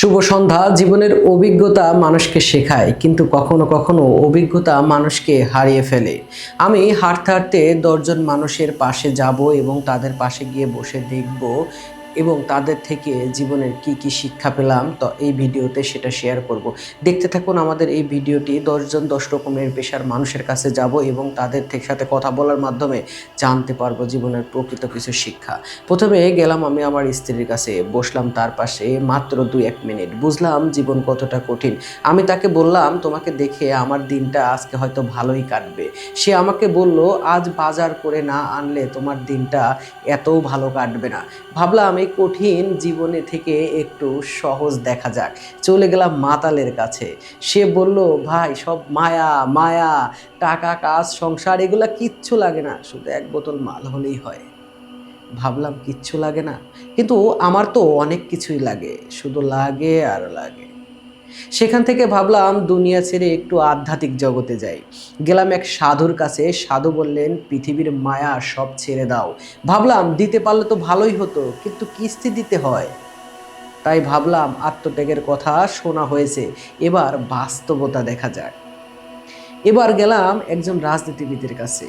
শুভ সন্ধ্যা। জীবনের অভিজ্ঞতা মানুষকে শেখায়, কিন্তু কখনো কখনো অভিজ্ঞতা মানুষকে হারিয়ে ফেলে। আমি হাঁটতে হাঁটতে 10 জন মানুষের পাশে যাব এবং তাদের পাশে গিয়ে বসে দেখব এবং তাদের থেকে জীবনের কি কি শিক্ষা পেলাম, তো এই ভিডিওতে সেটা শেয়ার করব। দেখতে থাকুন আমাদের এই ভিডিওটি। 10 জন 10 রকমের পেশার মানুষের কাছে যাব এবং তাদের সাথে কথা বলার মাধ্যমে জানতে পারবো জীবনের প্রকৃত কিছু শিক্ষা। প্রথমে গেলাম আমি আমার স্ত্রীর কাছে, বসলাম তার পাশে মাত্র 2-1 মিনিট। বুঝলাম জীবন কতটা কঠিন। আমি তাকে বললাম, তোমাকে দেখে আমার দিনটা আজকে হয়তো ভালোই কাটবে। সে আমাকে বলল, আজ বাজার করে না আনলে তোমার দিনটা এতও ভালো কাটবে না। ভাবলাম এই কঠিন জীবনে থেকে একটু সহজ দেখা যাক। চলে গেলাম মাতালের কাছে। সে বলল, ভাই সব মায়া মায়া, টাকা কাজ সংসার এগুলা কিচ্ছু লাগে না, শুধু 1 বোতল মাল হলেই হয়। ভাবলাম কিচ্ছু লাগে না, কিন্তু আমার তো অনেক কিছুই লাগে, শুধু লাগে আর লাগে। সেখান থেকে ভাবলাম দুনিয়া ছেড়ে একটু আধ্যাত্মিক জগতে যাই। গেলাম এক সাধুর কাছে। সাধু বললেন, পৃথিবীর মায়া সব ছেড়ে দাও। ভাবলাম দিতে পারলে তো ভালোই হতো, কিন্তু কিস্তি দিতে হয়। তাই ভাবলাম আত্মত্যাগের কথা শোনা হয়েছে, এবার বাস্তবতা দেখা যাক। এবার গেলাম একজন রাজনীতিবিদের কাছে।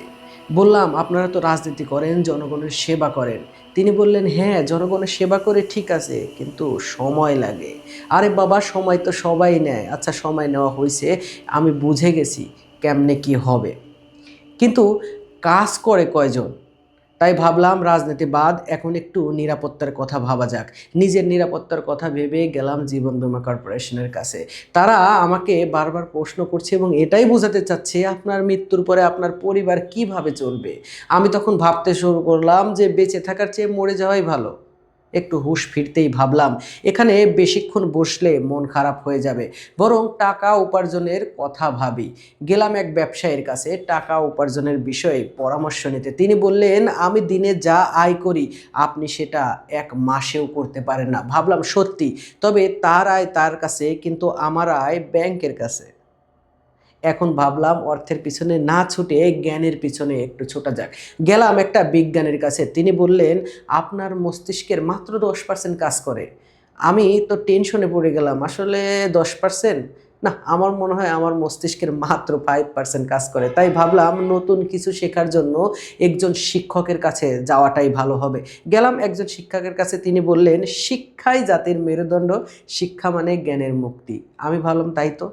বললাম, আপনারা তো রাজনীতি করেন, জনগণের সেবা করেন। তিনি বললেন, হ্যাঁ জনগণের সেবা করে ঠিক আছে, কিন্তু সময় লাগে। আরে বাবা, সময় তো সবাই নেয়। আচ্ছা সময় নেওয়া হয়েছে, আমি বুঝে গেছি কেমনে কি হবে, কিন্তু কাজ করে কয়জন? তাই ভাবলাম রাজনীতি বাদ, এখন একটু নিরাপত্তার কথা ভাবা যাক। নিজের নিরাপত্তার কথা ভেবে গেলাম জীবন বীমা কর্পোরেশনের কাছে। তারা আমাকে বারবার প্রশ্ন করছে এবং এটাই বোঝাতে চাচ্ছে আপনার মৃত্যুর পরে আপনার পরিবার কিভাবে চলবে। আমি তখন ভাবতে শুরু করলাম যে বেঁচে থাকার চেয়ে মরে যাওয়াই ভালো। একটু হুঁশ ফিরতেই ভাবলাম, এখানে বেশিক্ষণ বসলে মন খারাপ হয়ে যাবে, বরং টাকা উপার্জনের কথা ভাবি। গেলাম এক ব্যবসায়ীর কাছে টাকা উপার্জনের বিষয়ে পরামর্শ নিতে। তিনি বললেন, আমি দিনে যা আয় করি আপনি সেটা 1 মাসেও করতে পারেন না। ভাবলাম সত্যি, তবে তার আয় তার কাছে, কিন্তু আমার আয় ব্যাংকের কাছে। এখন ভাবলাম অর্থের পিছনে না ছুটে জ্ঞানের পিছনে একটু ছোটা যাক। গেলাম একটা বিজ্ঞানীর কাছে। তিনি বললেন, আপনার মস্তিষ্কের মাত্র 10% কাজ করে। আমি তো টেনশনে পড়ে গেলাম, আসলে 10%? না, আমার মনে হয় আমার মস্তিষ্কের মাত্র 5% কাজ করে। তাই ভাবলাম নতুন কিছু শেখার জন্য একজন শিক্ষকের কাছে যাওয়াটাই ভালো হবে। গেলাম একজন শিক্ষকের কাছে। তিনি বললেন, শিক্ষাই জাতির মেরুদণ্ড, শিক্ষা মানে জ্ঞানের মুক্তি। আমি ভাবলাম তাই তো,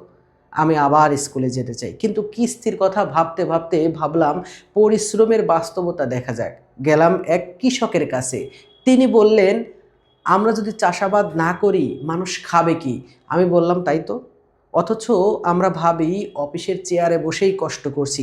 আমি আবার স্কুলে যেতে চাই, কিন্তু কিস্তির কথা ভাবতে ভাবতে ভাবলাম পরিশ্রমের বাস্তবতা দেখা যাক। গেলাম এক কৃষকের কাছে। তিনি বললেন, আমরা যদি চাষাবাদ না করি মানুষ খাবে কি? আমি বললাম তাই তো, অথচ আমরা ভাবি অফিসের চেয়ারে বসেই কষ্ট করছি।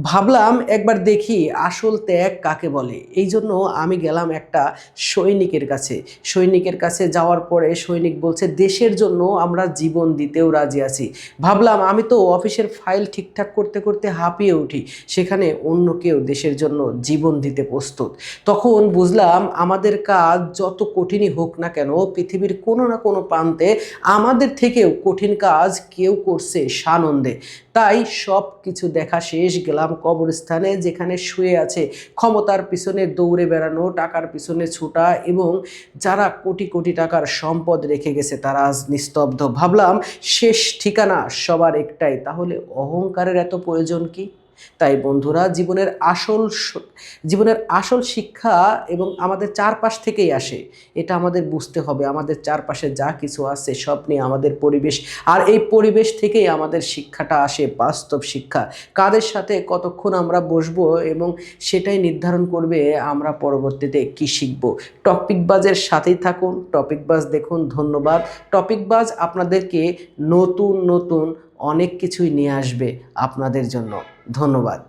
ভাবলাম একবার দেখি আসল ত্যাগ কাকে বলে। এই জন্য আমি গেলাম একটা সৈনিকের কাছে। সৈনিকের কাছে যাওয়ার পরে সৈনিক বলছে, দেশের জন্য আমরা জীবন দিতেও রাজি আছি। ভাবলাম আমি তো অফিসের ফাইল ঠিকঠাক করতে করতে হাঁপিয়ে উঠি, সেখানে অন্য কেউ দেশের জন্য জীবন দিতে প্রস্তুত। তখন বুঝলাম আমাদের কাজ যত কঠিনই হোক না কেন, পৃথিবীর কোনো না কোনো প্রান্তে আমাদের থেকেও কঠিন কাজ কেউ করছে সানন্দে। তাই সব কিছু দেখা শেষ। গেলাম কবরস্থানে, যেখানে শুয়ে আছে ক্ষমতার পিছনে দৌড়ে বেড়ানো, টাকার পিছনে ছুটা এবং যারা কোটি কোটি টাকার সম্পদ রেখে গেছে তারা আজ নিস্তব্ধ। ভাবলাম শেষ ঠিকানা সবার একটাই, তাহলে অহংকারের এত প্রয়োজন কি? তাই বন্ধুরা, জীবনের আসল শিক্ষা এবং আমাদের চারপাশ থেকেই আসে। এটা আমাদের বুঝতে হবে। আমাদের চারপাশে যা কিছু আছে সব নিয়ে আমাদের পরিবেশ, আর এই পরিবেশ থেকেই আমাদের শিক্ষাটা আসে, বাস্তব শিক্ষা। কাদের সাথে কতক্ষণ আমরা বসবো এবং সেটাই নির্ধারণ করবে আমরা পরবর্তীতে কি শিখব। টপিকবাজের সাথেই থাকুন, টপিকবাজ দেখুন। ধন্যবাদ। টপিকবাজ আপনাদেরকে নতুন নতুন অনেক কিছুই নিয়ে আসবে আপনাদের জন্য। ধন্যবাদ।